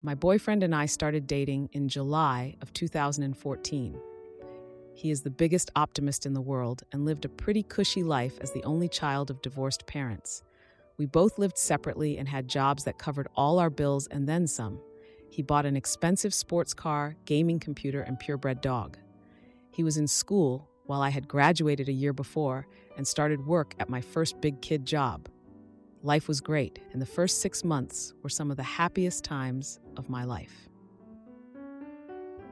My boyfriend and I started dating in July of 2014. He is the biggest optimist in the world and lived a pretty cushy life as the only child of divorced parents. We both lived separately and had jobs that covered all our bills and then some. He bought an expensive sports car, gaming computer, and purebred dog. He was in school while I had graduated a year before and started work at my first big kid job. Life was great, and the first 6 months were some of the happiest times of my life.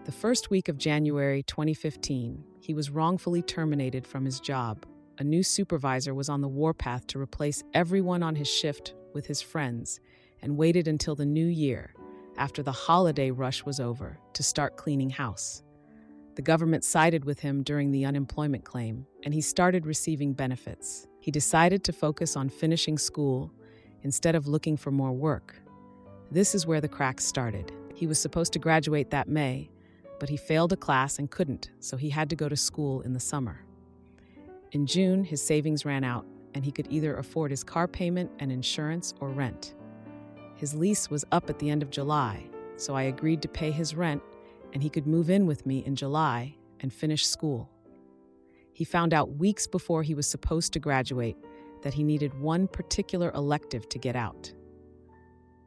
The first week of January 2015, he was wrongfully terminated from his job. A new supervisor was on the warpath to replace everyone on his shift with his friends and waited until the new year, after the holiday rush was over, to start cleaning house. The government sided with him during the unemployment claim, and he started receiving benefits. He decided to focus on finishing school instead of looking for more work. This is where the cracks started. He was supposed to graduate that May, but he failed a class and couldn't, so he had to go to school in the summer. In June, his savings ran out, and he could either afford his car payment and insurance or rent. His lease was up at the end of July, so I agreed to pay his rent, and he could move in with me in July and finish school. He found out weeks before he was supposed to graduate that he needed one particular elective to get out.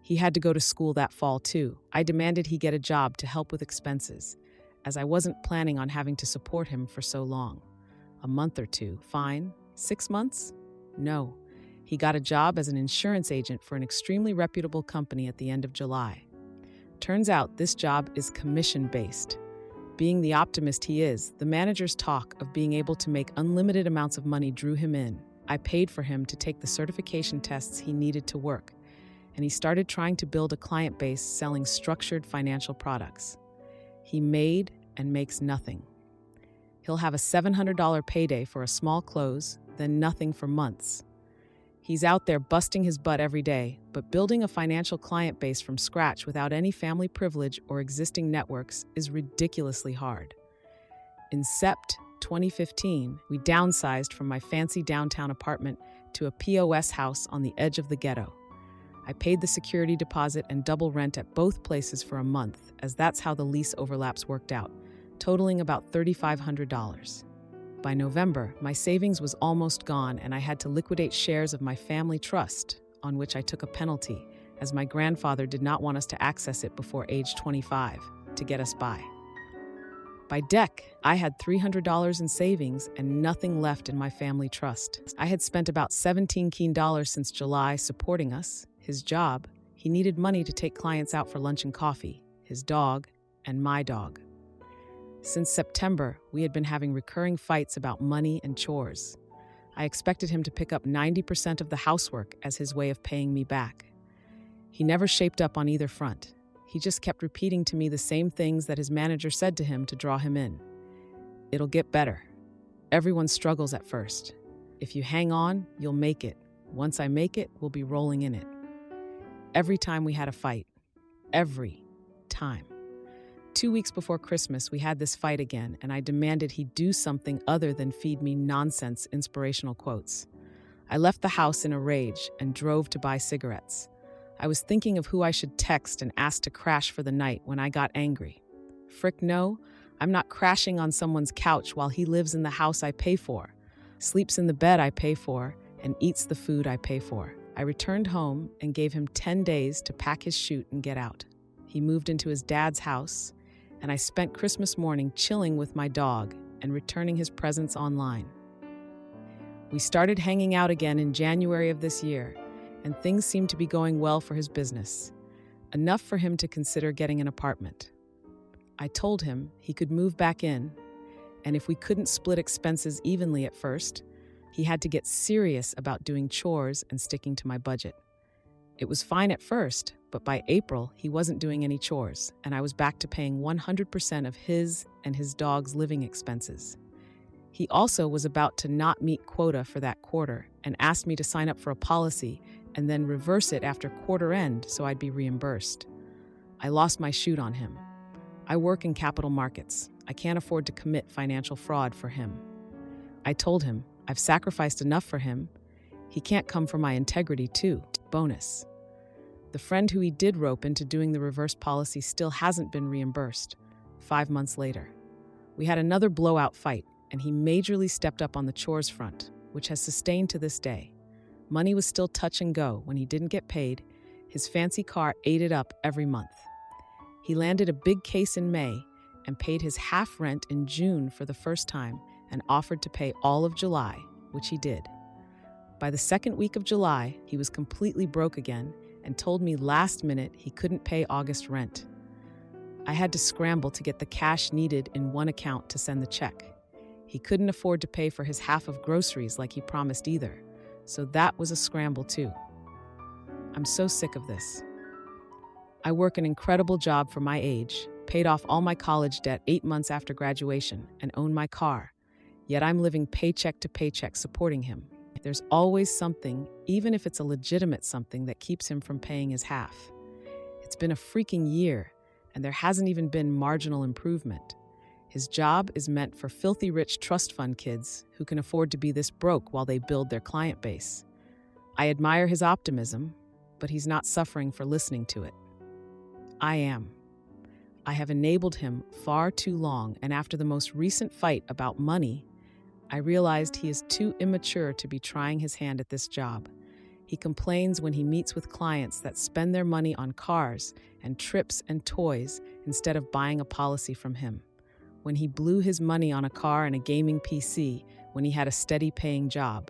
He had to go to school that fall too. I demanded he get a job to help with expenses, as I wasn't planning on having to support him for so long. A month or two, fine. 6 months? No. He got a job as an insurance agent for an extremely reputable company at the end of July. Turns out this job is commission-based. Being the optimist he is, the manager's talk of being able to make unlimited amounts of money drew him in. I paid for him to take the certification tests he needed to work, and he started trying to build a client base selling structured financial products. He made and makes nothing. He'll have a $700 payday for a small close, then nothing for months. He's out there busting his butt every day, but building a financial client base from scratch without any family privilege or existing networks is ridiculously hard. In Sept 2015, we downsized from my fancy downtown apartment to a POS house on the edge of the ghetto. I paid the security deposit and double rent at both places for a month, as that's how the lease overlaps worked out, totaling about $3,500. By November, my savings was almost gone and I had to liquidate shares of my family trust, on which I took a penalty, as my grandfather did not want us to access it before age 25, to get us by. By deck, I had $300 in savings and nothing left in my family trust. I had spent about $17 keen since July supporting us, his job. He needed money to take clients out for lunch and coffee, his dog, and my dog. Since September, we had been having recurring fights about money and chores. I expected him to pick up 90% of the housework as his way of paying me back. He never shaped up on either front. He just kept repeating to me the same things that his manager said to him to draw him in. It'll get better. Everyone struggles at first. If you hang on, you'll make it. Once I make it, we'll be rolling in it. Every time we had a fight. Every time. 2 weeks before Christmas, we had this fight again, and I demanded he do something other than feed me nonsense inspirational quotes. I left the house in a rage and drove to buy cigarettes. I was thinking of who I should text and ask to crash for the night when I got angry. Frick no, I'm not crashing on someone's couch while he lives in the house I pay for, sleeps in the bed I pay for, and eats the food I pay for. I returned home and gave him 10 days to pack his chute and get out. He moved into his dad's house, and I spent Christmas morning chilling with my dog and returning his presents online. We started hanging out again in January of this year, and things seemed to be going well for his business, enough for him to consider getting an apartment. I told him he could move back in, and if we couldn't split expenses evenly at first, he had to get serious about doing chores and sticking to my budget. It was fine at first, but by April, he wasn't doing any chores, and I was back to paying 100% of his and his dog's living expenses. He also was about to not meet quota for that quarter and asked me to sign up for a policy and then reverse it after quarter end so I'd be reimbursed. I lost my shoot on him. I work in capital markets. I can't afford to commit financial fraud for him. I told him I've sacrificed enough for him. He can't come for my integrity too. Bonus. The friend who he did rope into doing the reverse policy still hasn't been reimbursed, 5 months later. We had another blowout fight, and he majorly stepped up on the chores front, which has sustained to this day. Money was still touch and go. When he didn't get paid, his fancy car ate it up every month. He landed a big case in May and paid his half rent in June for the first time and offered to pay all of July, which he did. By the second week of July, he was completely broke again and told me last minute he couldn't pay August rent. I had to scramble to get the cash needed in one account to send the check. He couldn't afford to pay for his half of groceries like he promised either, so that was a scramble too. I'm so sick of this. I work an incredible job for my age, paid off all my college debt 8 months after graduation, and own my car. Yet I'm living paycheck to paycheck supporting him. There's always something, even if it's a legitimate something, that keeps him from paying his half. It's been a freaking year, and there hasn't even been marginal improvement. His job is meant for filthy rich trust fund kids who can afford to be this broke while they build their client base. I admire his optimism, but he's not suffering for listening to it. I am. I have enabled him far too long, and after the most recent fight about money, I realized he is too immature to be trying his hand at this job. He complains when he meets with clients that spend their money on cars and trips and toys instead of buying a policy from him. When he blew his money on a car and a gaming PC when he had a steady paying job.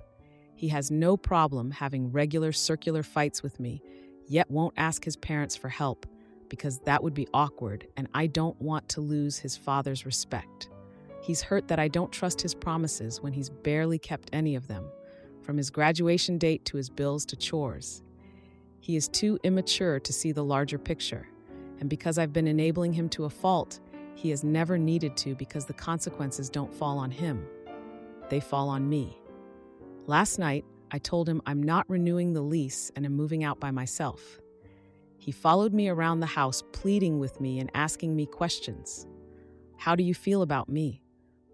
He has no problem having regular circular fights with me, yet won't ask his parents for help because that would be awkward and I don't want to lose his father's respect. He's hurt that I don't trust his promises when he's barely kept any of them, from his graduation date to his bills to chores. He is too immature to see the larger picture, and because I've been enabling him to a fault, he has never needed to because the consequences don't fall on him. They fall on me. Last night, I told him I'm not renewing the lease and am moving out by myself. He followed me around the house, pleading with me and asking me questions. How do you feel about me?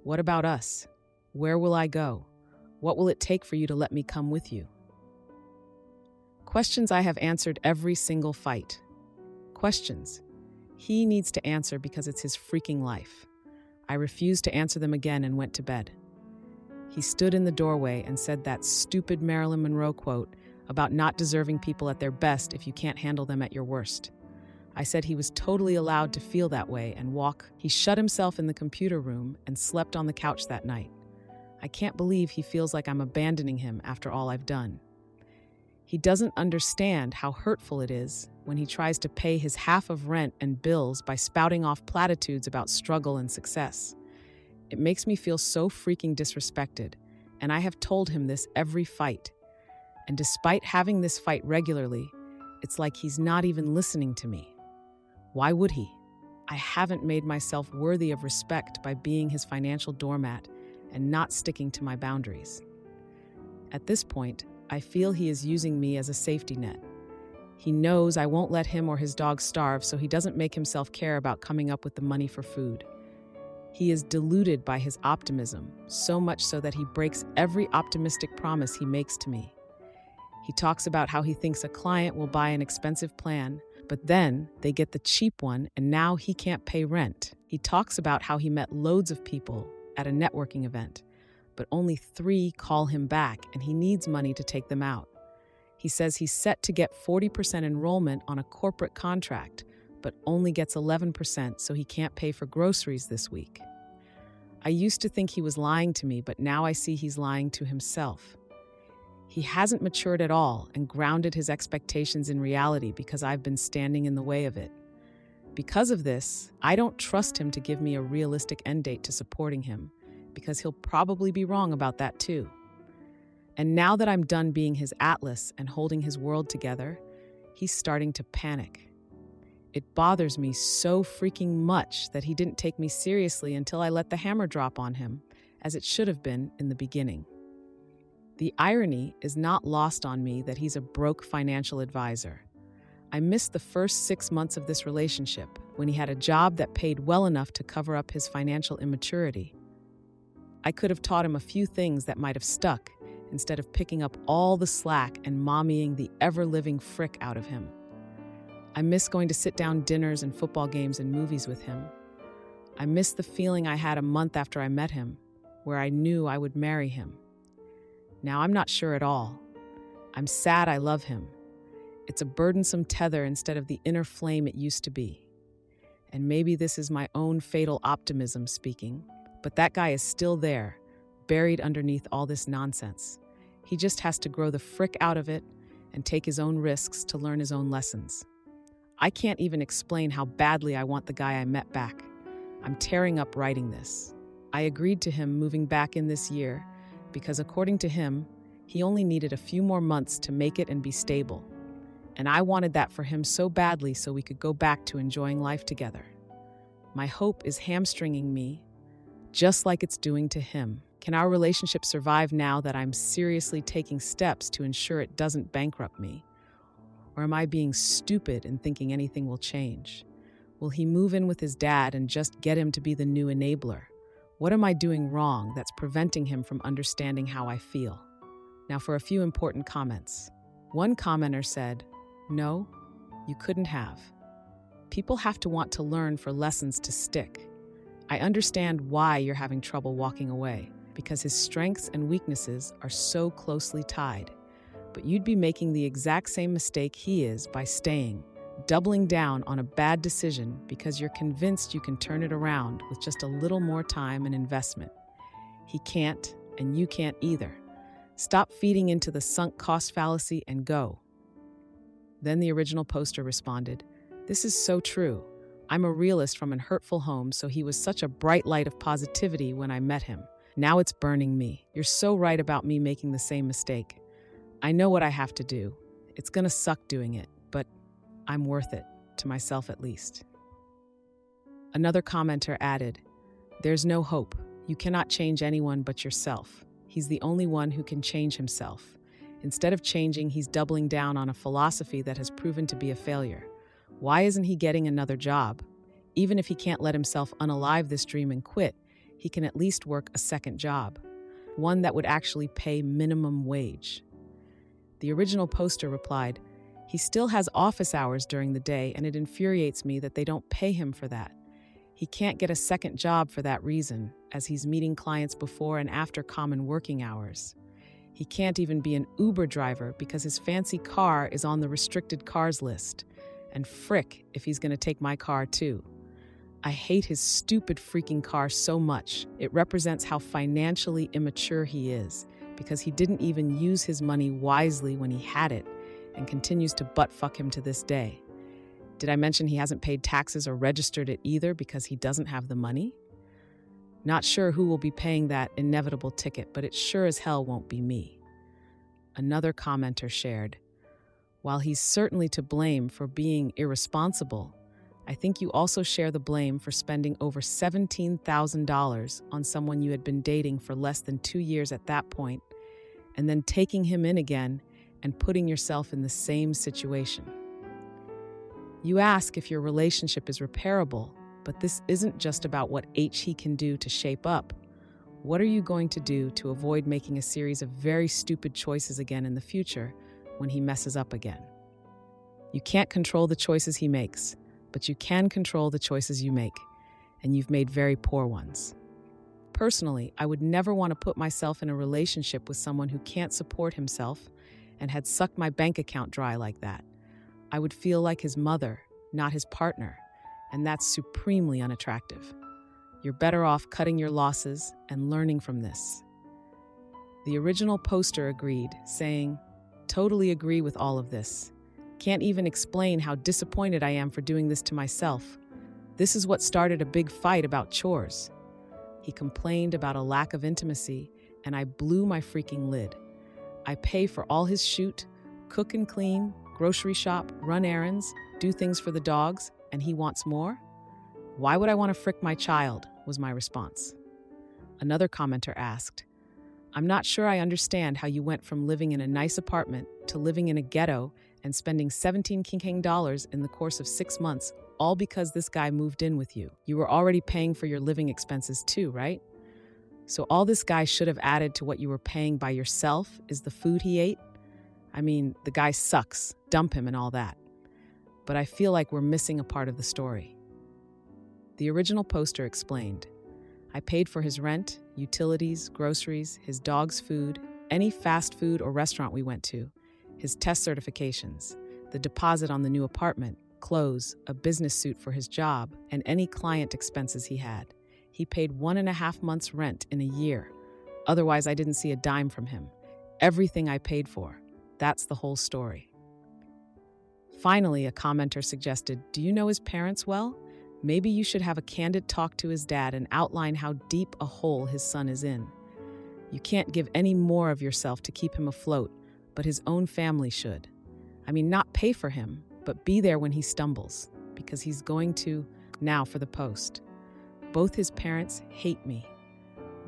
What about us? Where will I go? What will it take for you to let me come with you? Questions I have answered every single fight. Questions he needs to answer because it's his freaking life. I refused to answer them again and went to bed. He stood in the doorway and said that stupid Marilyn Monroe quote about not deserving people at their best if you can't handle them at your worst. I said he was totally allowed to feel that way and walk. He shut himself in the computer room and slept on the couch that night. I can't believe he feels like I'm abandoning him after all I've done. He doesn't understand how hurtful it is when he tries to pay his half of rent and bills by spouting off platitudes about struggle and success. It makes me feel so freaking disrespected, and I have told him this every fight. And despite having this fight regularly, it's like he's not even listening to me. Why would he? I haven't made myself worthy of respect by being his financial doormat and not sticking to my boundaries. At this point, I feel he is using me as a safety net. He knows I won't let him or his dog starve, so he doesn't make himself care about coming up with the money for food. He is deluded by his optimism, so much so that he breaks every optimistic promise he makes to me. He talks about how he thinks a client will buy an expensive plan, but then they get the cheap one and now he can't pay rent. He talks about how he met loads of people at a networking event, but only 3 call him back and he needs money to take them out. He says he's set to get 40% enrollment on a corporate contract, but only gets 11% so he can't pay for groceries this week. I used to think he was lying to me, but now I see he's lying to himself. He hasn't matured at all and grounded his expectations in reality because I've been standing in the way of it. Because of this, I don't trust him to give me a realistic end date to supporting him, because he'll probably be wrong about that too. And now that I'm done being his atlas and holding his world together, he's starting to panic. It bothers me so freaking much that he didn't take me seriously until I let the hammer drop on him, as it should have been in the beginning. The irony is not lost on me that he's a broke financial advisor. I missed the first 6 months of this relationship when he had a job that paid well enough to cover up his financial immaturity. I could have taught him a few things that might have stuck instead of picking up all the slack and mommying the ever-living frick out of him. I miss going to sit-down dinners and football games and movies with him. I miss the feeling I had a month after I met him, where I knew I would marry him. Now I'm not sure at all. I'm sad I love him. It's a burdensome tether instead of the inner flame it used to be. And maybe this is my own fatal optimism speaking, but that guy is still there, buried underneath all this nonsense. He just has to grow the frick out of it and take his own risks to learn his own lessons. I can't even explain how badly I want the guy I met back. I'm tearing up writing this. I agreed to him moving back in this year because, according to him, he only needed a few more months to make it and be stable. And I wanted that for him so badly so we could go back to enjoying life together. My hope is hamstringing me, just like it's doing to him. Can our relationship survive now that I'm seriously taking steps to ensure it doesn't bankrupt me? Or am I being stupid and thinking anything will change? Will he move in with his dad and just get him to be the new enabler? What am I doing wrong that's preventing him from understanding how I feel? Now for a few important comments. One commenter said, "No, you couldn't have. People have to want to learn for lessons to stick. I understand why you're having trouble walking away, because his strengths and weaknesses are so closely tied. But you'd be making the exact same mistake he is by staying, doubling down on a bad decision because you're convinced you can turn it around with just a little more time and investment. He can't, and you can't either. Stop feeding into the sunk cost fallacy and go." Then the original poster responded, "This is so true. I'm a realist from an hurtful home, so he was such a bright light of positivity when I met him. Now it's burning me. You're so right about me making the same mistake. I know what I have to do. It's gonna suck doing it, but I'm worth it, to myself at least." Another commenter added, "There's no hope. You cannot change anyone but yourself. He's the only one who can change himself. Instead of changing, he's doubling down on a philosophy that has proven to be a failure. Why isn't he getting another job? Even if he can't let himself unalive this dream and quit, he can at least work a second job, one that would actually pay minimum wage." The original poster replied, "He still has office hours during the day, and it infuriates me that they don't pay him for that. He can't get a second job for that reason, as he's meeting clients before and after common working hours. He can't even be an Uber driver because his fancy car is on the restricted cars list. And frick if he's going to take my car too. I hate his stupid freaking car so much. It represents how financially immature he is, because he didn't even use his money wisely when he had it and continues to butt-fuck him to this day. Did I mention he hasn't paid taxes or registered it either because he doesn't have the money? Not sure who will be paying that inevitable ticket, but it sure as hell won't be me." Another commenter shared, "While he's certainly to blame for being irresponsible, I think you also share the blame for spending over $17,000 on someone you had been dating for less than 2 years at that point, and then taking him in again and putting yourself in the same situation. You ask if your relationship is repairable, but this isn't just about what he can do to shape up. What are you going to do to avoid making a series of very stupid choices again in the future when he messes up again? You can't control the choices he makes, but you can control the choices you make, and you've made very poor ones. Personally, I would never want to put myself in a relationship with someone who can't support himself and had sucked my bank account dry like that. I would feel like his mother, not his partner, and that's supremely unattractive. You're better off cutting your losses and learning from this." The original poster agreed, saying, "Totally agree with all of this. Can't even explain how disappointed I am for doing this to myself. This is what started a big fight about chores." He complained about a lack of intimacy, and I blew my freaking lid. I pay for all his shoot, cook and clean, grocery shop, run errands, do things for the dogs, and he wants more? Why would I want to frick my child, was my response. Another commenter asked, "I'm not sure I understand how you went from living in a nice apartment to living in a ghetto and spending $17,000 in the course of 6 months, all because this guy moved in with you. You were already paying for your living expenses too, right? So all this guy should have added to what you were paying by yourself is the food he ate? I mean, the guy sucks, dump him and all that. but I feel like we're missing a part of the story. The original poster explained, I paid for his rent, utilities, groceries, his dog's food, any fast food or restaurant we went to, his test certifications, the deposit on the new apartment, clothes, a business suit for his job, and any client expenses he had. He paid 1.5 months' rent in a year. Otherwise, I didn't see a dime from him. Everything I paid for. That's the whole story. Finally, a commenter suggested, do you know his parents well? Maybe you should have a candid talk to his dad and outline how deep a hole his son is in. You can't give any more of yourself to keep him afloat, but his own family should. I mean, not pay for him, but be there when he stumbles, because he's going to. Now for the post. Both his parents hate me.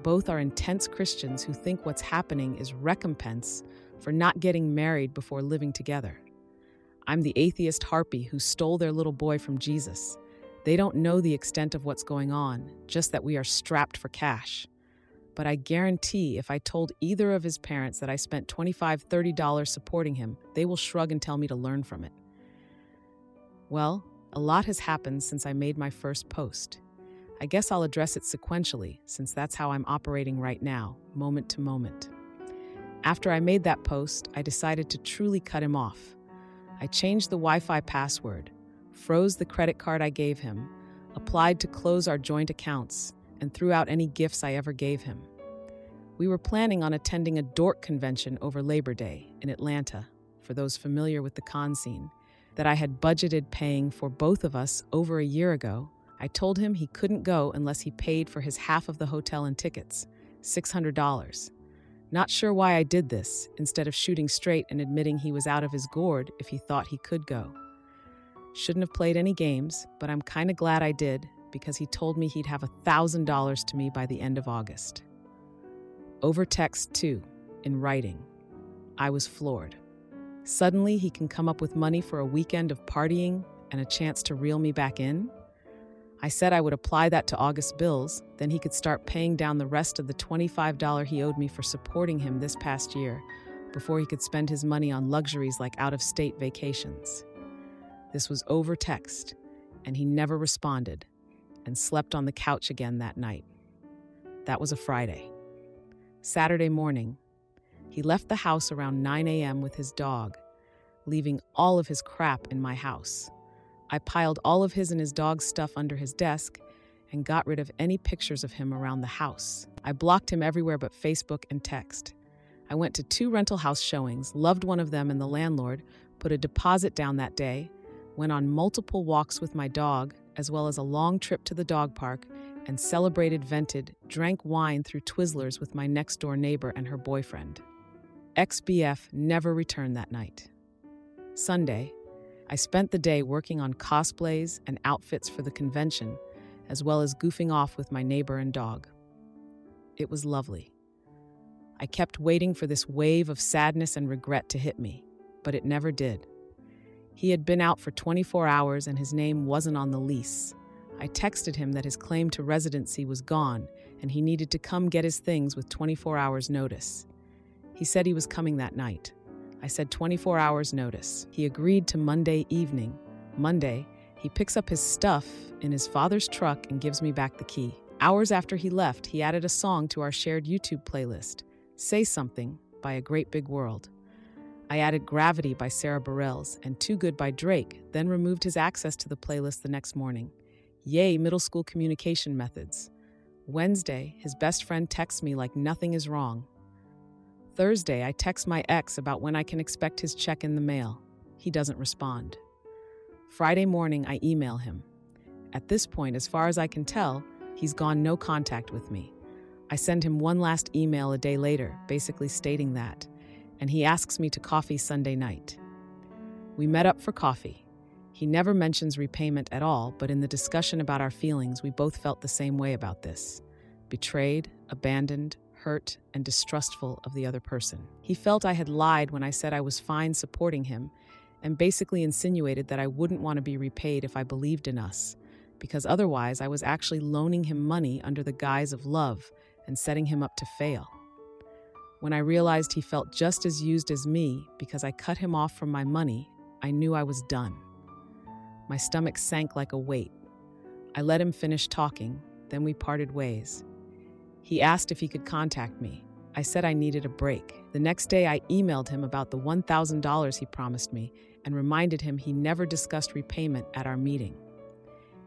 Both are intense Christians who think what's happening is recompense for not getting married before living together. I'm the atheist harpy who stole their little boy from Jesus. They don't know the extent of what's going on, just that we are strapped for cash. But I guarantee if I told either of his parents that I spent $25, $30 supporting him, they will shrug and tell me to learn from it. Well, a lot has happened since I made my first post. I guess I'll address it sequentially, since that's how I'm operating right now, moment to moment. After I made that post, I decided to truly cut him off. I changed the Wi-Fi password, froze the credit card I gave him, applied to close our joint accounts, and threw out any gifts I ever gave him. We were planning on attending a dork convention over Labor Day in Atlanta, for those familiar with the con scene, that I had budgeted paying for both of us over a year ago. I told him he couldn't go unless he paid for his half of the hotel and tickets, $600. Not sure why I did this, instead of shooting straight and admitting he was out of his gourd if he thought he could go. Shouldn't have played any games, but I'm kinda glad I did, because he told me he'd have $1,000 to me by the end of August. Over text, too, in writing. I was floored. Suddenly, he can come up with money for a weekend of partying and a chance to reel me back in? I said I would apply that to August's bills, then he could start paying down the rest of the $25 he owed me for supporting him this past year, before he could spend his money on luxuries like out-of-state vacations. This was over text, and he never responded, and slept on the couch again that night. That was a Friday. Saturday morning, he left the house around 9 a.m. with his dog, leaving all of his crap in my house. I piled all of his and his dog's stuff under his desk and got rid of any pictures of him around the house. I blocked him everywhere but Facebook and text. I went to 2 rental house showings, loved one of them and the landlord, put a deposit down that day, went on multiple walks with my dog, as well as a long trip to the dog park, and celebrated, vented, drank wine through Twizzlers with my next-door neighbor and her boyfriend. Ex-BF never returned that night. Sunday, I spent the day working on cosplays and outfits for the convention, as well as goofing off with my neighbor and dog. It was lovely. I kept waiting for this wave of sadness and regret to hit me, but it never did. He had been out for 24 hours and his name wasn't on the lease. I texted him that his claim to residency was gone and he needed to come get his things with 24 hours notice. He said he was coming that night. I said 24 hours notice. He agreed to Monday evening. Monday, he picks up his stuff in his father's truck and gives me back the key. Hours after he left, he added a song to our shared YouTube playlist, Say Something by A Great Big World. I added Gravity by Sarah Bareilles and Too Good by Drake, then removed his access to the playlist the next morning. Yay, middle school communication methods. Wednesday, his best friend texts me like nothing is wrong. Thursday, I text my ex about when I can expect his check in the mail. He doesn't respond. Friday morning, I email him. At this point, as far as I can tell, he's gone no contact with me. I send him one last email a day later, basically stating that, and he asks me to coffee Sunday night. We met up for coffee. He never mentions repayment at all, but in the discussion about our feelings, we both felt the same way about this. Betrayed, abandoned, hurt, and distrustful of the other person. He felt I had lied when I said I was fine supporting him, and basically insinuated that I wouldn't want to be repaid if I believed in us, because otherwise I was actually loaning him money under the guise of love and setting him up to fail. When I realized he felt just as used as me because I cut him off from my money, I knew I was done. My stomach sank like a weight. I let him finish talking, then we parted ways. He asked if he could contact me. I said I needed a break. The next day, I emailed him about the $1,000 he promised me and reminded him he never discussed repayment at our meeting.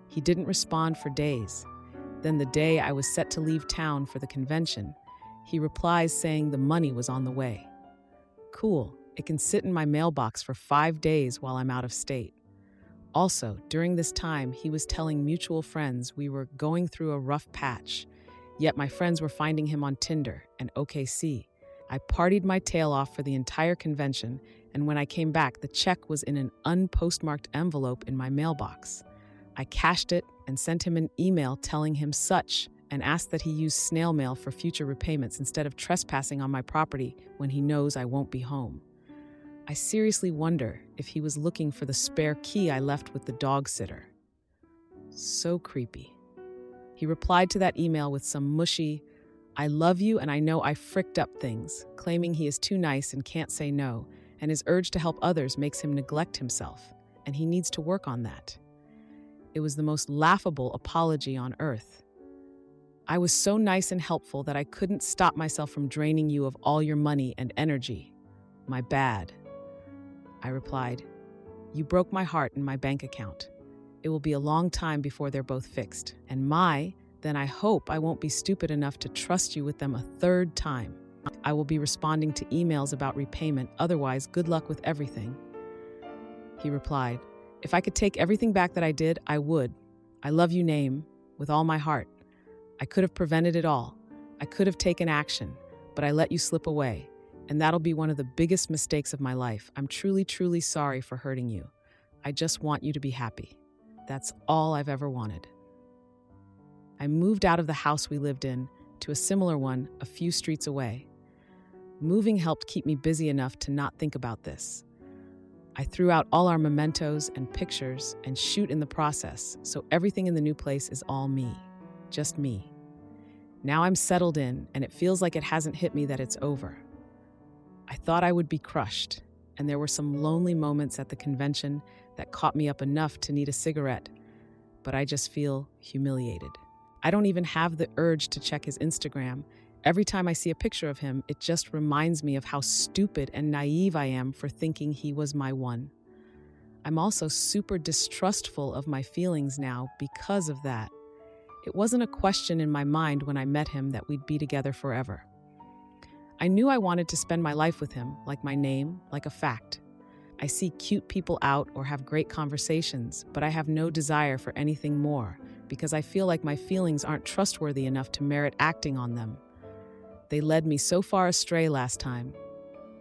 He didn't respond for days. Then the day I was set to leave town for the convention, he replies saying the money was on the way. Cool, it can sit in my mailbox for 5 days while I'm out of state. Also, during this time, he was telling mutual friends we were going through a rough patch, yet my friends were finding him on Tinder and OKC. I partied my tail off for the entire convention, and when I came back, the check was in an unpostmarked envelope in my mailbox. I cashed it and sent him an email telling him such and asked that he use snail mail for future repayments instead of trespassing on my property when he knows I won't be home. I seriously wonder if he was looking for the spare key I left with the dog sitter. So creepy. He replied to that email with some mushy, "I love you and I know I fricked up things," claiming he is too nice and can't say no, and his urge to help others makes him neglect himself, and he needs to work on that. It was the most laughable apology on earth. I was so nice and helpful that I couldn't stop myself from draining you of all your money and energy. My bad. I replied, "You broke my heart and my bank account. It will be a long time before they're both fixed. And then I hope I won't be stupid enough to trust you with them a third time. I will be responding to emails about repayment, otherwise good luck with everything." He replied, "If I could take everything back that I did, I would. I love you, Name, with all my heart. I could have prevented it all. I could have taken action, but I let you slip away. And that'll be one of the biggest mistakes of my life. I'm truly, truly sorry for hurting you. I just want you to be happy. That's all I've ever wanted." I moved out of the house we lived in to a similar one a few streets away. Moving helped keep me busy enough to not think about this. I threw out all our mementos and pictures and shoot in the process, so everything in the new place is all me. Just me. Now I'm settled in, and it feels like it hasn't hit me that it's over. I thought I would be crushed, and there were some lonely moments at the convention that caught me up enough to need a cigarette, but I just feel humiliated. I don't even have the urge to check his Instagram. Every time I see a picture of him, it just reminds me of how stupid and naive I am for thinking he was my one. I'm also super distrustful of my feelings now because of that. It wasn't a question in my mind when I met him that we'd be together forever. I knew I wanted to spend my life with him, like my name, like a fact. I see cute people out or have great conversations, but I have no desire for anything more because I feel like my feelings aren't trustworthy enough to merit acting on them. They led me so far astray last time,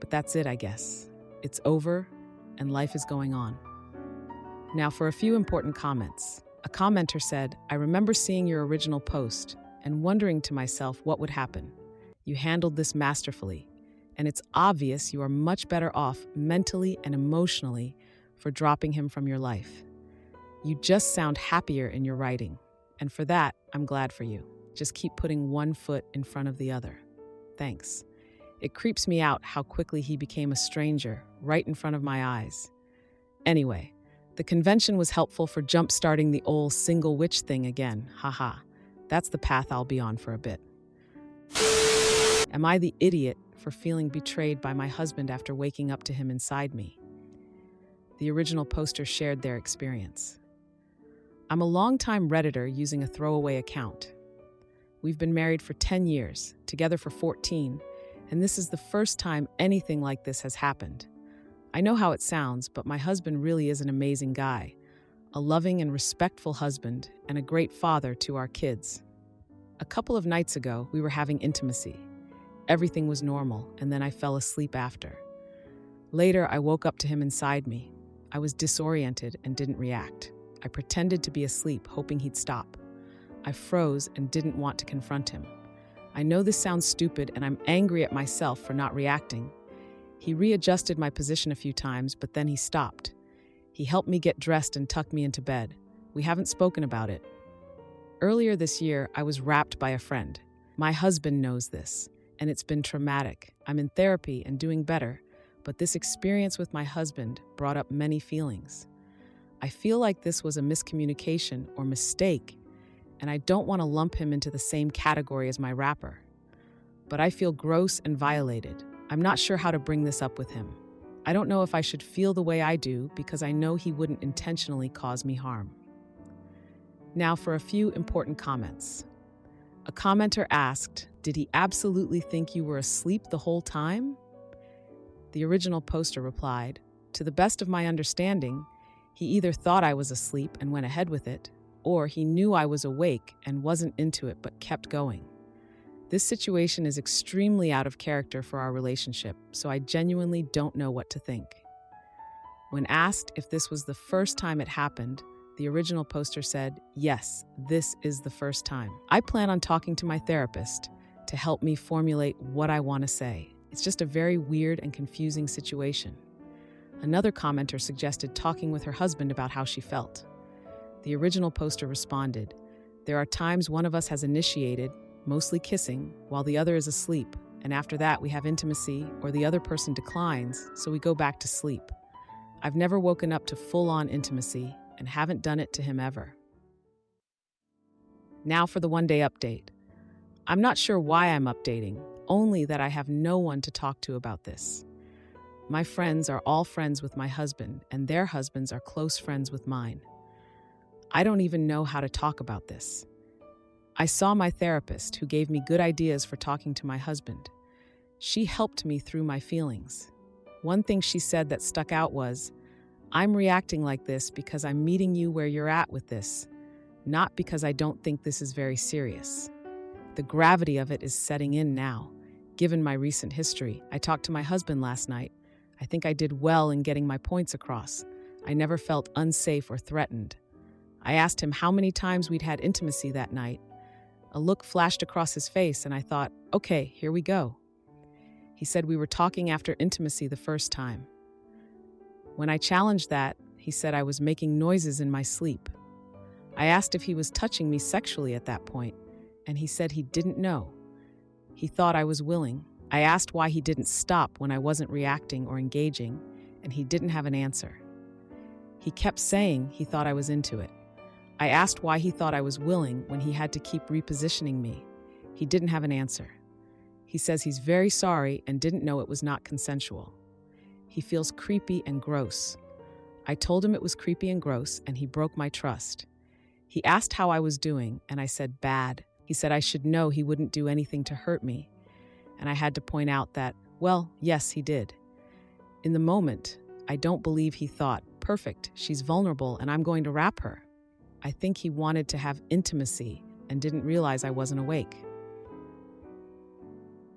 but that's it, I guess. It's over, and life is going on. Now for a few important comments. A commenter said, "I remember seeing your original post and wondering to myself what would happen. You handled this masterfully, and it's obvious you are much better off mentally and emotionally for dropping him from your life. You just sound happier in your writing, and for that, I'm glad for you. Just keep putting one foot in front of the other. Thanks. It creeps me out how quickly he became a stranger right in front of my eyes. Anyway, the convention was helpful for jump-starting the old single witch thing again. Haha. That's the path I'll be on for a bit. Am I the idiot for feeling betrayed by my husband after waking up to him inside me?" The original poster shared their experience. I'm a longtime Redditor using a throwaway account. We've been married for 10 years, together for 14, and this is the first time anything like this has happened. I know how it sounds, but my husband really is an amazing guy, a loving and respectful husband, and a great father to our kids. A couple of nights ago, we were having intimacy. Everything was normal, and then I fell asleep after. Later, I woke up to him inside me. I was disoriented and didn't react. I pretended to be asleep, hoping he'd stop. I froze and didn't want to confront him. I know this sounds stupid, and I'm angry at myself for not reacting. He readjusted my position a few times, but then he stopped. He helped me get dressed and tucked me into bed. We haven't spoken about it. Earlier this year, I was raped by a friend. My husband knows this, and it's been traumatic. I'm in therapy and doing better, but this experience with my husband brought up many feelings. I feel like this was a miscommunication or mistake, and I don't want to lump him into the same category as my rapper. But I feel gross and violated. I'm not sure how to bring this up with him. I don't know if I should feel the way I do because I know he wouldn't intentionally cause me harm. Now for a few important comments. A commenter asked, "Did he absolutely think you were asleep the whole time?" The original poster replied, "To the best of my understanding, he either thought I was asleep and went ahead with it, or he knew I was awake and wasn't into it but kept going. This situation is extremely out of character for our relationship, so I genuinely don't know what to think." When asked if this was the first time it happened, the original poster said, "Yes, this is the first time. I plan on talking to my therapist to help me formulate what I want to say. It's just a very weird and confusing situation." Another commenter suggested talking with her husband about how she felt. The original poster responded, "There are times one of us has initiated, mostly kissing, while the other is asleep, and after that we have intimacy or the other person declines, so we go back to sleep. I've never woken up to full-on intimacy and haven't done it to him ever." Now for the one-day update. I'm not sure why I'm updating, only that I have no one to talk to about this. My friends are all friends with my husband, and their husbands are close friends with mine. I don't even know how to talk about this. I saw my therapist, who gave me good ideas for talking to my husband. She helped me through my feelings. One thing she said that stuck out was, "I'm reacting like this because I'm meeting you where you're at with this, not because I don't think this is very serious. The gravity of it is setting in now, given my recent history. I talked to my husband last night. I think I did well in getting my points across. I never felt unsafe or threatened. I asked him how many times we'd had intimacy that night. A look flashed across his face, and I thought, okay, here we go. He said we were talking after intimacy the first time. When I challenged that, he said I was making noises in my sleep. I asked if he was touching me sexually at that point, and he said he didn't know. He thought I was willing. I asked why he didn't stop when I wasn't reacting or engaging, and he didn't have an answer. He kept saying he thought I was into it. I asked why he thought I was willing when he had to keep repositioning me. He didn't have an answer. He says he's very sorry and didn't know it was not consensual. He feels creepy and gross. I told him it was creepy and gross, and he broke my trust. He asked how I was doing, and I said bad. He said I should know he wouldn't do anything to hurt me, and I had to point out that, well, yes, he did. In the moment, I don't believe he thought, perfect, she's vulnerable and I'm going to wrap her. I think he wanted to have intimacy and didn't realize I wasn't awake.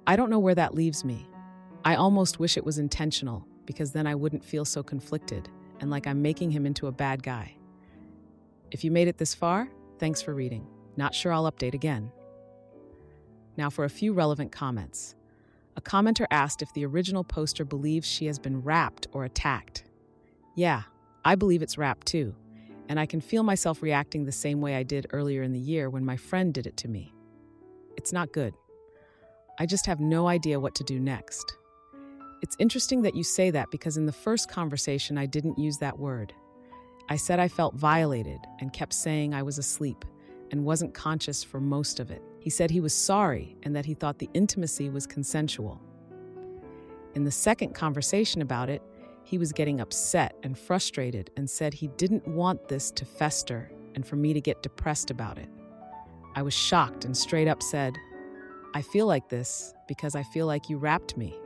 I don't know where that leaves me. I almost wish it was intentional, because then I wouldn't feel so conflicted and like I'm making him into a bad guy. If you made it this far, thanks for reading. Not sure I'll update again. Now for a few relevant comments. A commenter asked if the original poster believes she has been wrapped or attacked. Yeah, I believe it's wrapped too, and I can feel myself reacting the same way I did earlier in the year when my friend did it to me. It's not good. I just have no idea what to do next. It's interesting that you say that, because in the first conversation I didn't use that word. I said I felt violated and kept saying I was asleep and wasn't conscious for most of it. He said he was sorry and that he thought the intimacy was consensual. In the second conversation about it, he was getting upset and frustrated and said he didn't want this to fester and for me to get depressed about it. I was shocked and straight up said, "I feel like this because I feel like you wrapped me,"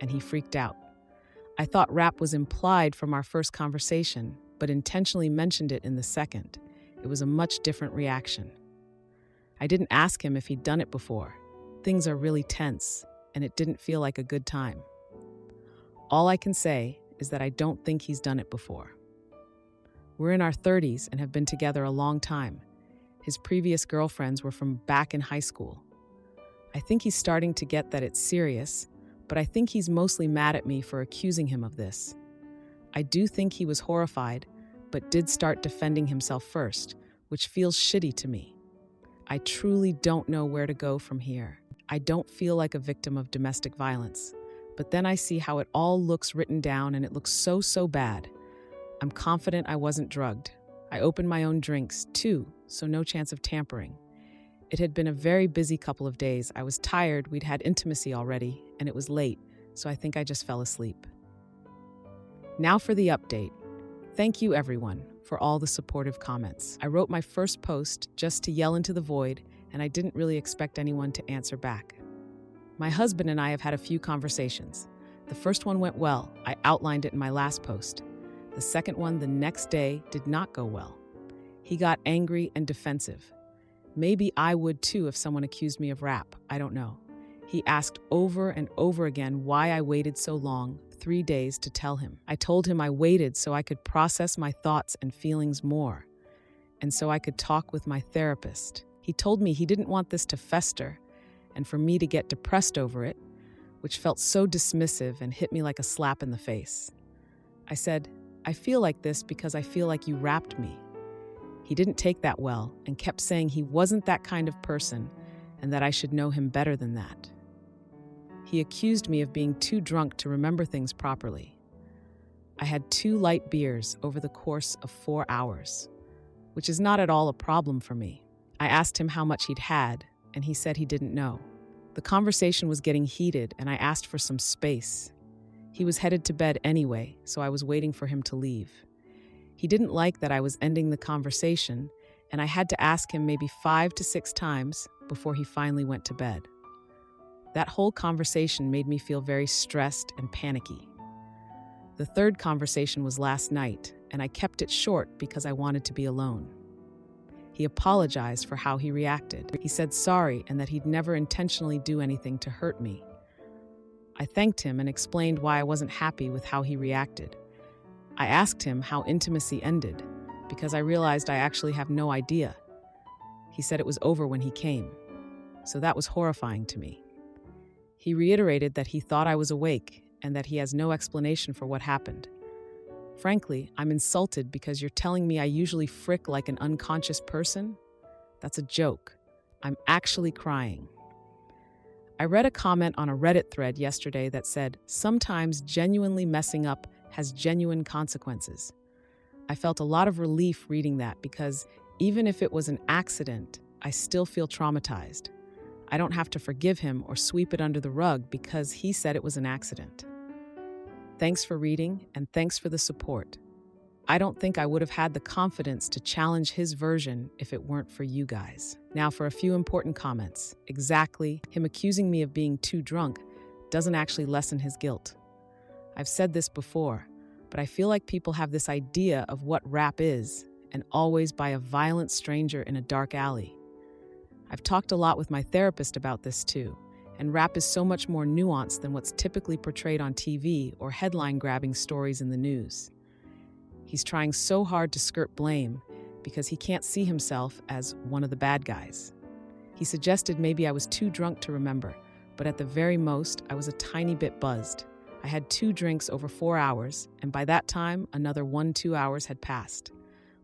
and he freaked out. I thought wrap was implied from our first conversation, but intentionally mentioned it in the second. It was a much different reaction. I didn't ask him if he'd done it before. Things are really tense, and it didn't feel like a good time. All I can say is that I don't think he's done it before. We're in our 30s and have been together a long time. His previous girlfriends were from back in high school. I think he's starting to get that it's serious, but I think he's mostly mad at me for accusing him of this. I do think he was horrified, but did start defending himself first, which feels shitty to me. I truly don't know where to go from here. I don't feel like a victim of domestic violence, but then I see how it all looks written down and it looks so bad. I'm confident I wasn't drugged. I opened my own drinks, too, so no chance of tampering. It had been a very busy couple of days. I was tired, we'd had intimacy already, and it was late, so I think I just fell asleep. Now for the update. Thank you, everyone, for all the supportive comments. I wrote my first post just to yell into the void, and I didn't really expect anyone to answer back. My husband and I have had a few conversations. The first one went well. I outlined it in my last post. The second one, the next day, did not go well. He got angry and defensive. Maybe I would too if someone accused me of rap. I don't know. He asked over and over again why I waited so long, 3 days, to tell him. I told him I waited so I could process my thoughts and feelings more, and so I could talk with my therapist. He told me he didn't want this to fester and for me to get depressed over it, which felt so dismissive and hit me like a slap in the face. I said, I feel like this because I feel like you rapped me. He didn't take that well and kept saying he wasn't that kind of person and that I should know him better than that. He accused me of being too drunk to remember things properly. I had 2 light beers over the course of 4 hours, which is not at all a problem for me. I asked him how much he'd had, and he said he didn't know. The conversation was getting heated, and I asked for some space. He was headed to bed anyway, so I was waiting for him to leave. He didn't like that I was ending the conversation, and I had to ask him maybe 5 to 6 times before he finally went to bed. That whole conversation made me feel very stressed and panicky. The third conversation was last night, and I kept it short because I wanted to be alone. He apologized for how he reacted. He said sorry and that he'd never intentionally do anything to hurt me. I thanked him and explained why I wasn't happy with how he reacted. I asked him how intimacy ended, because I realized I actually have no idea. He said it was over when he came, so that was horrifying to me. He reiterated that he thought I was awake and that he has no explanation for what happened. Frankly, I'm insulted because you're telling me I usually frick like an unconscious person? That's a joke. I'm actually crying. I read a comment on a Reddit thread yesterday that said, sometimes genuinely messing up has genuine consequences. I felt a lot of relief reading that because even if it was an accident, I still feel traumatized. I don't have to forgive him or sweep it under the rug because he said it was an accident. Thanks for reading, and thanks for the support. I don't think I would have had the confidence to challenge his version if it weren't for you guys. Now for a few important comments. Exactly, him accusing me of being too drunk doesn't actually lessen his guilt. I've said this before, but I feel like people have this idea of what rap is, and always by a violent stranger in a dark alley. I've talked a lot with my therapist about this too, and rap is so much more nuanced than what's typically portrayed on TV or headline-grabbing stories in the news. He's trying so hard to skirt blame because he can't see himself as one of the bad guys. He suggested maybe I was too drunk to remember, but at the very most, I was a tiny bit buzzed. I had 2 drinks over 4 hours, and by that time, another 1-2 hours had passed.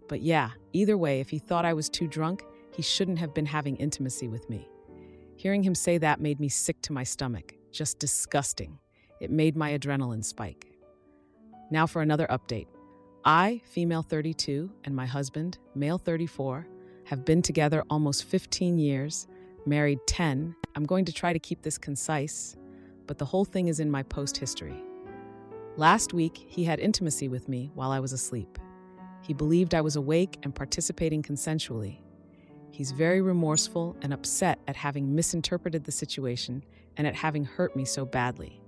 But yeah, either way, if he thought I was too drunk, he shouldn't have been having intimacy with me. Hearing him say that made me sick to my stomach. Just disgusting. It made my adrenaline spike. Now for another update. I, female 32, and my husband, male 34, have been together almost 15 years, married 10. I'm going to try to keep this concise, but the whole thing is in my post history. Last week, he had intimacy with me while I was asleep. He believed I was awake and participating consensually. He's very remorseful and upset at having misinterpreted the situation and at having hurt me so badly.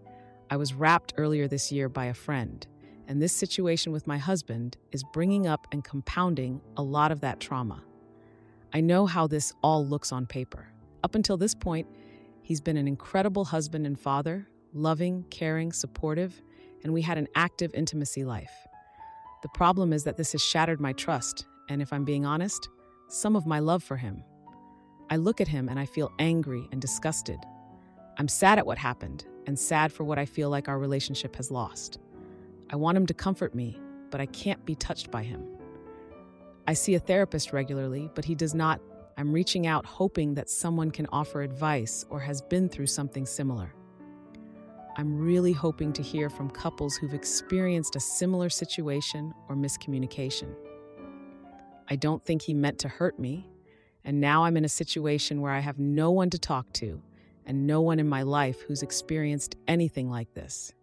I was rapped earlier this year by a friend, and this situation with my husband is bringing up and compounding a lot of that trauma. I know how this all looks on paper. Up until this point, he's been an incredible husband and father, loving, caring, supportive, and we had an active intimacy life. The problem is that this has shattered my trust, and if I'm being honest, some of my love for him. I look at him and I feel angry and disgusted. I'm sad at what happened and sad for what I feel like our relationship has lost. I want him to comfort me, but I can't be touched by him. I see a therapist regularly, but he does not. I'm reaching out hoping that someone can offer advice or has been through something similar. I'm really hoping to hear from couples who've experienced a similar situation or miscommunication. I don't think he meant to hurt me, and now I'm in a situation where I have no one to talk to and no one in my life who's experienced anything like this.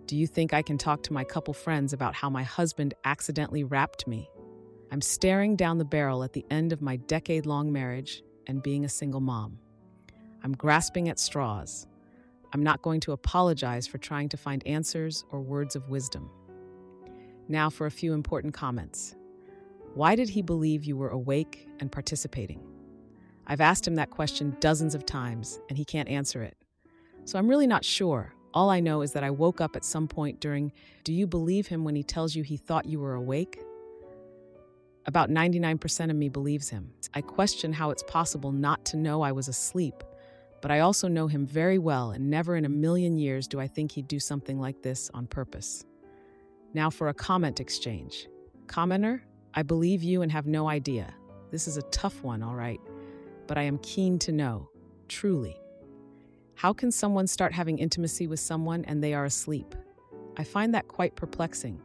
Do you think I can talk to my couple friends about how my husband accidentally raped me? I'm staring down the barrel at the end of my decade-long marriage and being a single mom. I'm grasping at straws. I'm not going to apologize for trying to find answers or words of wisdom. Now for a few important comments. Why did he believe you were awake and participating? I've asked him that question dozens of times, and he can't answer it. So I'm really not sure. All I know is that I woke up at some point during, do you believe him when he tells you he thought you were awake? About 99% of me believes him. I question how it's possible not to know I was asleep, but I also know him very well, and never in a million years do I think he'd do something like this on purpose. Now for a comment exchange. Commenter, I believe you and have no idea. This is a tough one, all right, but I am keen to know, truly. How can someone start having intimacy with someone and they are asleep? I find that quite perplexing.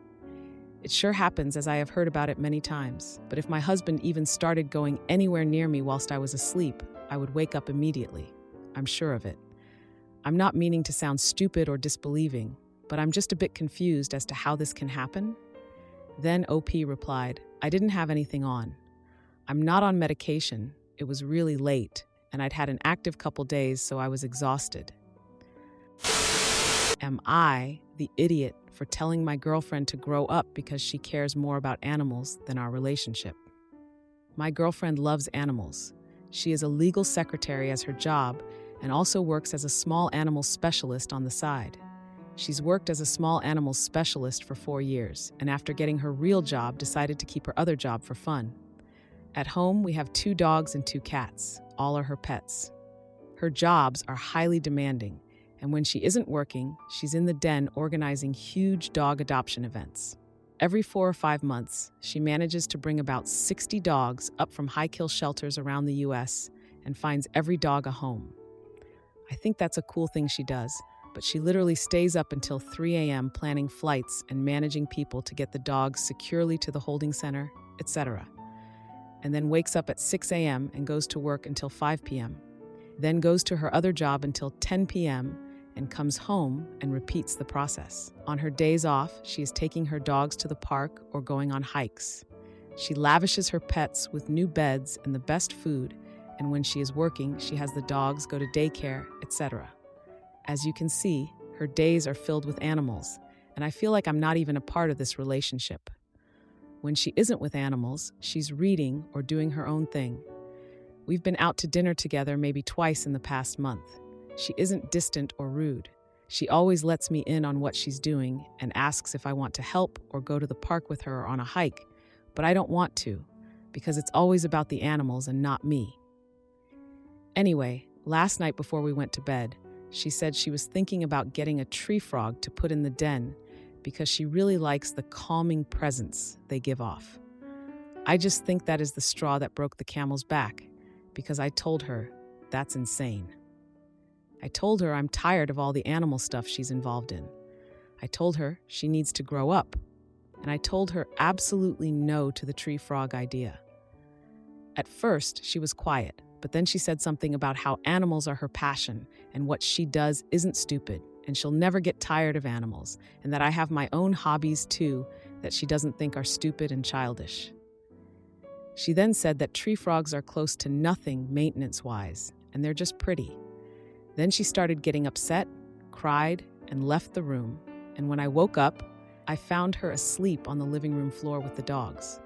It sure happens, as I have heard about it many times, but if my husband even started going anywhere near me whilst I was asleep, I would wake up immediately. I'm sure of it. I'm not meaning to sound stupid or disbelieving, but I'm just a bit confused as to how this can happen. Then OP replied, I didn't have anything on. I'm not on medication. It was really late, and I'd had an active couple days, so I was exhausted. Am I the idiot for telling my girlfriend to grow up because she cares more about animals than our relationship? My girlfriend loves animals. She is a legal secretary as her job and also works as a small animal specialist on the side. She's worked as a small animals specialist for 4 years, and after getting her real job, decided to keep her other job for fun. At home, we have 2 dogs and 2 cats. All are her pets. Her jobs are highly demanding, and when she isn't working, she's in the den organizing huge dog adoption events. Every 4 or 5 months, she manages to bring about 60 dogs up from high-kill shelters around the U.S. and finds every dog a home. I think that's a cool thing she does, but she literally stays up until 3 a.m. planning flights and managing people to get the dogs securely to the holding center, etc. And then wakes up at 6 a.m. and goes to work until 5 p.m. Then goes to her other job until 10 p.m. and comes home and repeats the process. On her days off, she is taking her dogs to the park or going on hikes. She lavishes her pets with new beds and the best food, and when she is working, she has the dogs go to daycare, etc. As you can see, her days are filled with animals, and I feel like I'm not even a part of this relationship. When she isn't with animals, she's reading or doing her own thing. We've been out to dinner together maybe twice in the past month. She isn't distant or rude. She always lets me in on what she's doing and asks if I want to help or go to the park with her on a hike, but I don't want to, because it's always about the animals and not me. Anyway, last night before we went to bed, she said she was thinking about getting a tree frog to put in the den because she really likes the calming presence they give off. I just think that is the straw that broke the camel's back, because I told her that's insane. I told her I'm tired of all the animal stuff she's involved in. I told her she needs to grow up, and I told her absolutely no to the tree frog idea. At first, she was quiet, but then she said something about how animals are her passion and what she does isn't stupid, and she'll never get tired of animals, and that I have my own hobbies too that she doesn't think are stupid and childish. She then said that tree frogs are close to nothing maintenance-wise, and they're just pretty. Then she started getting upset, cried, and left the room, and when I woke up, I found her asleep on the living room floor with the dogs.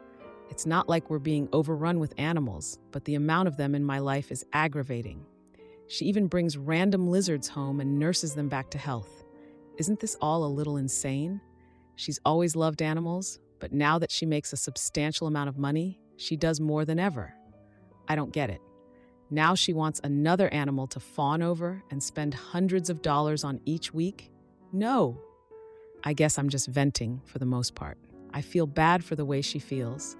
It's not like we're being overrun with animals, but the amount of them in my life is aggravating. She even brings random lizards home and nurses them back to health. Isn't this all a little insane? She's always loved animals, but now that she makes a substantial amount of money, she does more than ever. I don't get it. Now she wants another animal to fawn over and spend hundreds of dollars on each week? No. I guess I'm just venting for the most part. I feel bad for the way she feels,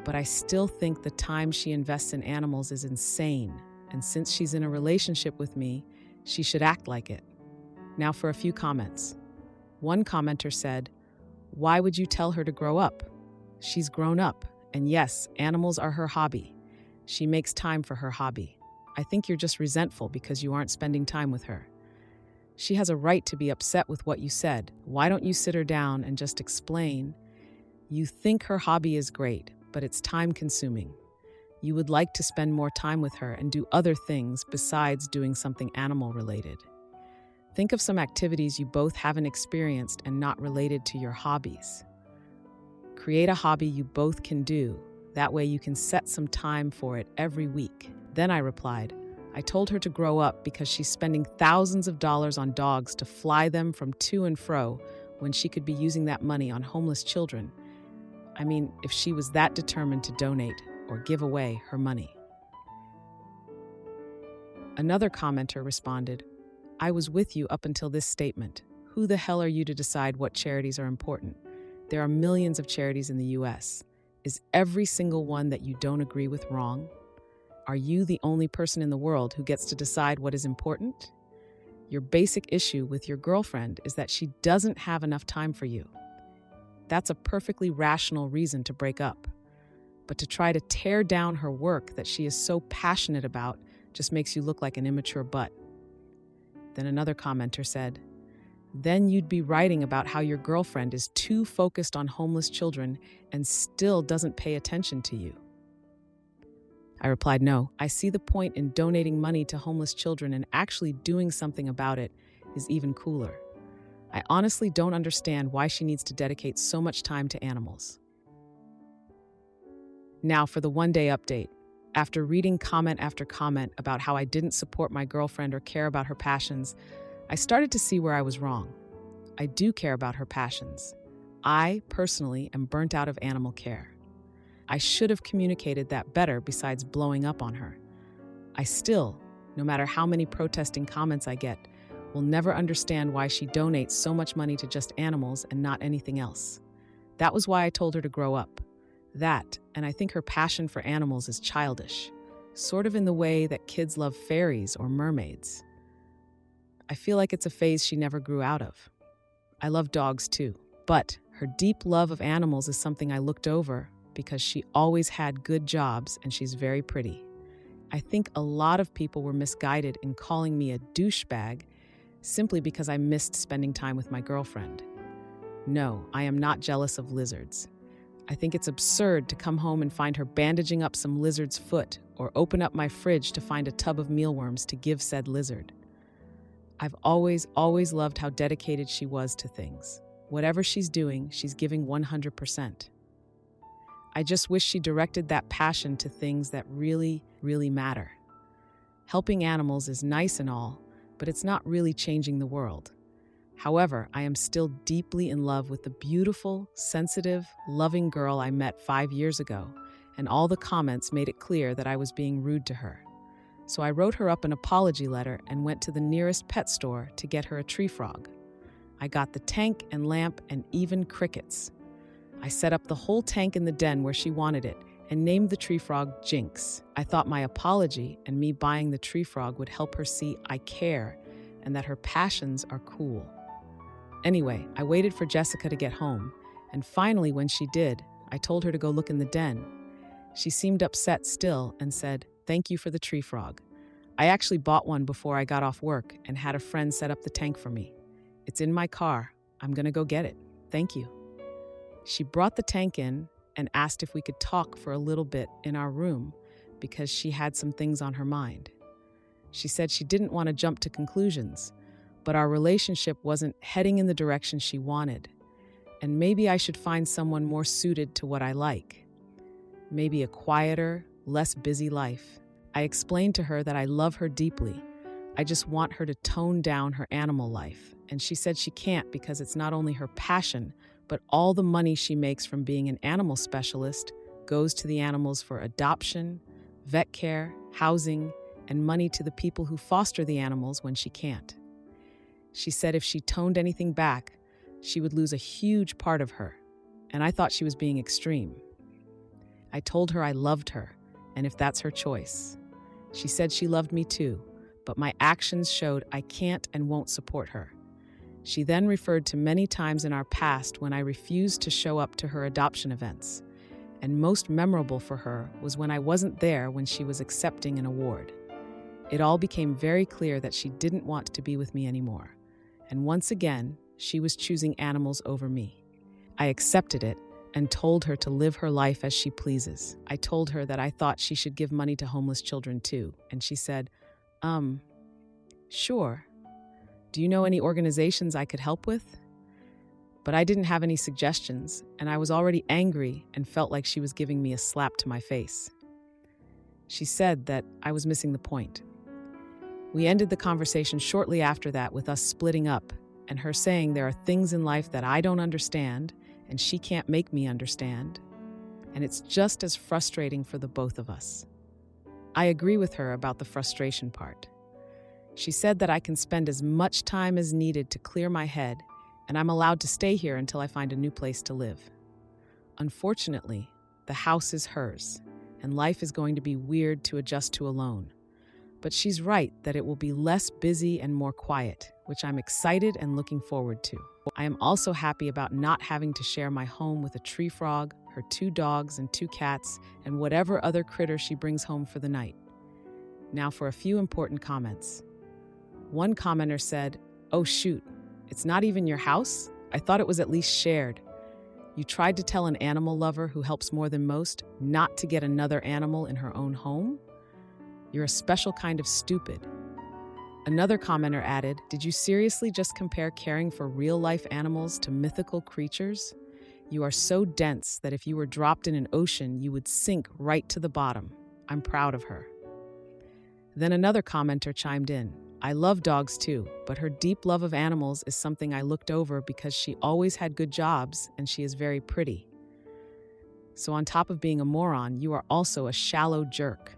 but I still think the time she invests in animals is insane, and since she's in a relationship with me, she should act like it. Now for a few comments. One commenter said, "Why would you tell her to grow up? She's grown up, and yes, animals are her hobby. She makes time for her hobby. I think you're just resentful because you aren't spending time with her. She has a right to be upset with what you said. Why don't you sit her down and just explain? You think her hobby is great, but it's time-consuming. You would like to spend more time with her and do other things besides doing something animal-related. Think of some activities you both haven't experienced and not related to your hobbies. Create a hobby you both can do. That way you can set some time for it every week." Then I replied, "I told her to grow up because she's spending thousands of dollars on dogs to fly them from to and fro when she could be using that money on homeless children. I mean, if she was that determined to donate or give away her money." Another commenter responded, "I was with you up until this statement. Who the hell are you to decide what charities are important? There are millions of charities in the US. Is every single one that you don't agree with wrong? Are you the only person in the world who gets to decide what is important? Your basic issue with your girlfriend is that she doesn't have enough time for you. That's a perfectly rational reason to break up. But to try to tear down her work that she is so passionate about just makes you look like an immature butt." Then another commenter said, "Then you'd be writing about how your girlfriend is too focused on homeless children and still doesn't pay attention to you." I replied, "No, I see the point in donating money to homeless children, and actually doing something about it is even cooler. I honestly don't understand why she needs to dedicate so much time to animals." Now for the one-day update. After reading comment after comment about how I didn't support my girlfriend or care about her passions, I started to see where I was wrong. I do care about her passions. I, personally, am burnt out of animal care. I should have communicated that better besides blowing up on her. I still, no matter how many protesting comments I get, will never understand why she donates so much money to just animals and not anything else. That was why I told her to grow up. That, and I think her passion for animals is childish, sort of in the way that kids love fairies or mermaids. I feel like it's a phase she never grew out of. I love dogs too, but her deep love of animals is something I looked over because she always had good jobs and she's very pretty. I think a lot of people were misguided in calling me a douchebag simply because I missed spending time with my girlfriend. No, I am not jealous of lizards. I think it's absurd to come home and find her bandaging up some lizard's foot or open up my fridge to find a tub of mealworms to give said lizard. I've always loved how dedicated she was to things. Whatever she's doing, she's giving 100%. I just wish she directed that passion to things that really matter. Helping animals is nice and all, but it's not really changing the world. However, I am still deeply in love with the beautiful, sensitive, loving girl I met 5 years ago, and all the comments made it clear that I was being rude to her. So I wrote her up an apology letter and went to the nearest pet store to get her a tree frog. I got the tank and lamp and even crickets. I set up the whole tank in the den where she wanted it and named the tree frog Jinx. I thought my apology and me buying the tree frog would help her see I care and that her passions are cool. Anyway, I waited for Jessica to get home, and finally when she did, I told her to go look in the den. She seemed upset still and said, "Thank you for the tree frog. I actually bought one before I got off work and had a friend set up the tank for me. It's in my car. I'm gonna go get it. Thank you." She brought the tank in and asked if we could talk for a little bit in our room because she had some things on her mind. She said she didn't want to jump to conclusions, but our relationship wasn't heading in the direction she wanted, and maybe I should find someone more suited to what I like. Maybe a quieter, less busy life. I explained to her that I love her deeply. I just want her to tone down her animal life, and she said she can't because it's not only her passion, but all the money she makes from being an animal specialist goes to the animals for adoption, vet care, housing, and money to the people who foster the animals when she can't. She said if she toned anything back, she would lose a huge part of her, and I thought she was being extreme. I told her I loved her, and if that's her choice. She said she loved me too, but my actions showed I can't and won't support her. She then referred to many times in our past when I refused to show up to her adoption events, and most memorable for her was when I wasn't there when she was accepting an award. It all became very clear that she didn't want to be with me anymore, and once again, she was choosing animals over me. I accepted it and told her to live her life as she pleases. I told her that I thought she should give money to homeless children too, and she said, sure. Do you know any organizations I could help with? But I didn't have any suggestions, and I was already angry and felt like she was giving me a slap to my face. She said that I was missing the point. We ended the conversation shortly after that with us splitting up, and her saying there are things in life that I don't understand, and she can't make me understand, and it's just as frustrating for the both of us. I agree with her about the frustration part. She said that I can spend as much time as needed to clear my head, and I'm allowed to stay here until I find a new place to live. Unfortunately, the house is hers, and life is going to be weird to adjust to alone. But she's right that it will be less busy and more quiet, which I'm excited and looking forward to. I am also happy about not having to share my home with a tree frog, her 2 dogs and 2 cats, and whatever other critter she brings home for the night. Now for a few important comments. One commenter said, "Oh shoot, it's not even your house? I thought it was at least shared. You tried to tell an animal lover who helps more than most not to get another animal in her own home? You're a special kind of stupid." Another commenter added, "Did you seriously just compare caring for real-life animals to mythical creatures? You are so dense that if you were dropped in an ocean, you would sink right to the bottom. I'm proud of her." Then another commenter chimed in, "I love dogs too, but her deep love of animals is something I looked over because she always had good jobs and she is very pretty. So on top of being a moron, you are also a shallow jerk."